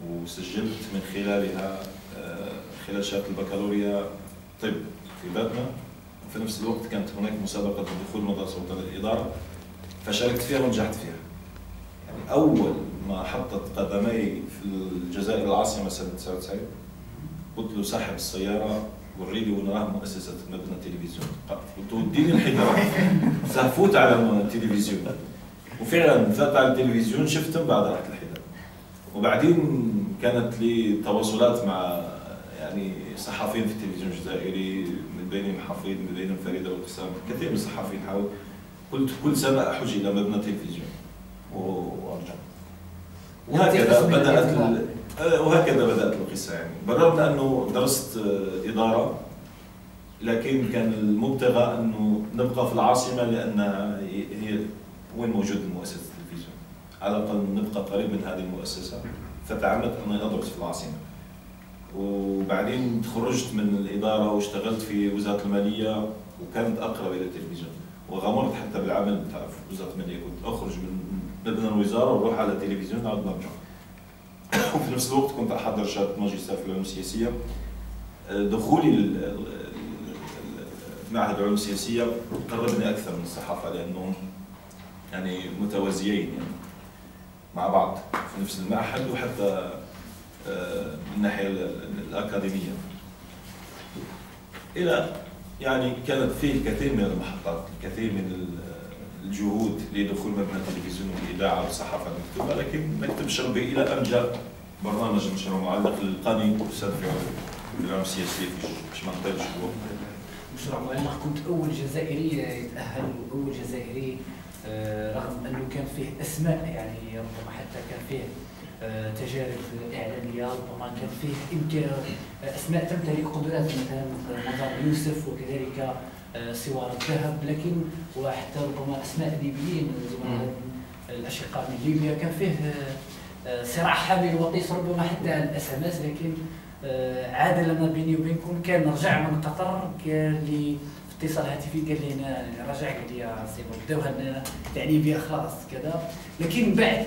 وسجلت من خلالها خلال شهادة البكالوريا طب في باتنا. وفي نفس الوقت كانت هناك مسابقة دخول مدرسة وطنية الإدارة فشاركت فيها ونجحت فيها. يعني أول ما حطت قدمي في الجزائر العاصمة سنة 99 قلت له صاحب السيارة وريني وين راه مؤسسة مبنى التلفزيون. قلت له اديني الحجرة سافوت على التلفزيون. وفعلا فات على التلفزيون شفتهم بعد رحت الحجرة. وبعدين كانت لي تواصلات مع يعني صحفيين في التلفزيون الجزائري من بينهم حفيظ من بينهم فريدة والقسام، كثير من الصحفيين حاول. قلت كل سنة أحج إلى مبنى التلفزيون وأرجع. وهكذا بدأت القصة. يعني بالرغم من أنه درست إدارة لكن كان المبتغى أنه نبقى في العاصمة لأنها هي وين موجود مؤسسة التلفزيون، على الأقل نبقى قريب من هذه المؤسسة. فتعمدت أني أدرس في العاصمة. وبعدين تخرجت من الإدارة واشتغلت في وزارة المالية وكانت أقرب إلى التلفزيون، وغامرت حتى بالعمل بتاع وزارة المالية. كنت أخرج من مبنى الوزارة وأروح على التلفزيون نعود نرجع. وفي نفس الوقت كنت أحضر شهادة ماجستير في العلوم السياسية. دخولي معهد العلوم السياسية قربني أكثر من الصحافة لأنهم يعني متوازيين يعني مع بعض في نفس المعهد وحتى من الناحية الأكاديمية. إلى يعني كانت فيه الكثير من المحطات، الكثير من الجهود لدخول مبنى التلفزيون والإذاعة والصحافة المكتوبة، لكن مكتب شربي إلى أن جاء برنامج مشروع معلق للقاني أستاذ في العلوم السياسية في منطقة الشبوة. مشروع معلق كنت أول جزائري يتأهل وأول جزائري رغم أنه كان فيه أسماء يعني ربما حتى كان فيه تجارب إعلامية، ربما كان فيه أسماء تمتلك قدرات مثلا نظام يوسف وكذلك سوار الذهب، لكن وحتى ربما أسماء ليبيين الأشقاء من ليبيا كان فيه صراع حامي وطيس ربما حتى الأسماس. لكن عاد لنا بيني وبينكم كان رجع من قطر كان لي اتصال هاتفي قال لي رجع قال لي سي بون بداو يعني بها خلاص كذا. لكن بعد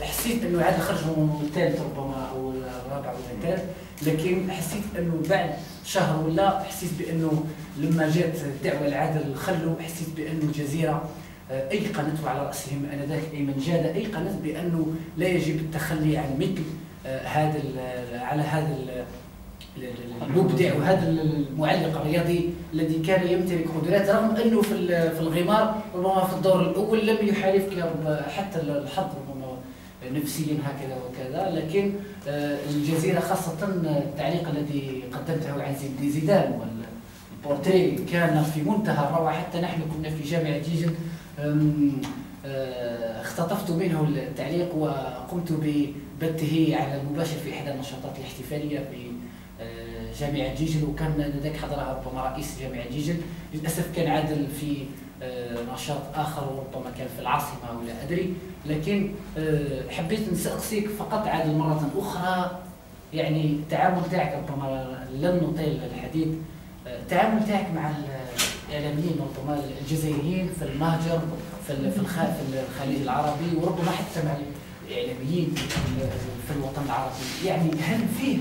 حسيت انه عاد خرجوا الثالث ربما او الرابع ولا الثالث، لكن حسيت انه بعد شهر ولا حسيت بانه لما جات الدعوه العادل خلوا حسيت بانه الجزيره ايقنت وعلى راسهم انذاك ايمن جاده ايقنت بانه لا يجب التخلي عن مثل هذا على هذا المبدع وهذا المعلق الرياضي الذي كان يمتلك قدرات رغم انه في الغمار ربما في الدور الاول لم يحالفك حتى الحظ ربما نفسيا هكذا وكذا. لكن الجزيره خاصه التعليق الذي قدمته عن زيدان والبورتري كان في منتهى الروعه. حتى نحن كنا في جامعه جيجل اختطفت منه التعليق وقمت ببثه على المباشر في احدى النشاطات الاحتفاليه في جامعة جيجل، وكان ذاك حضرها ربما رئيس جامعة جيجل. للأسف كان عادل في نشاط آخر وربما كان في العاصمة ولا أدري. لكن حبيت نسألك فقط عادل مرة أخرى، يعني التعامل تاعك ربما لن نطيل الحديث، التعامل تاعك مع الإعلاميين ربما الجزائريين في المهجر في الخليج العربي وربما حتى مع الإعلاميين في الوطن العربي، يعني هل فيه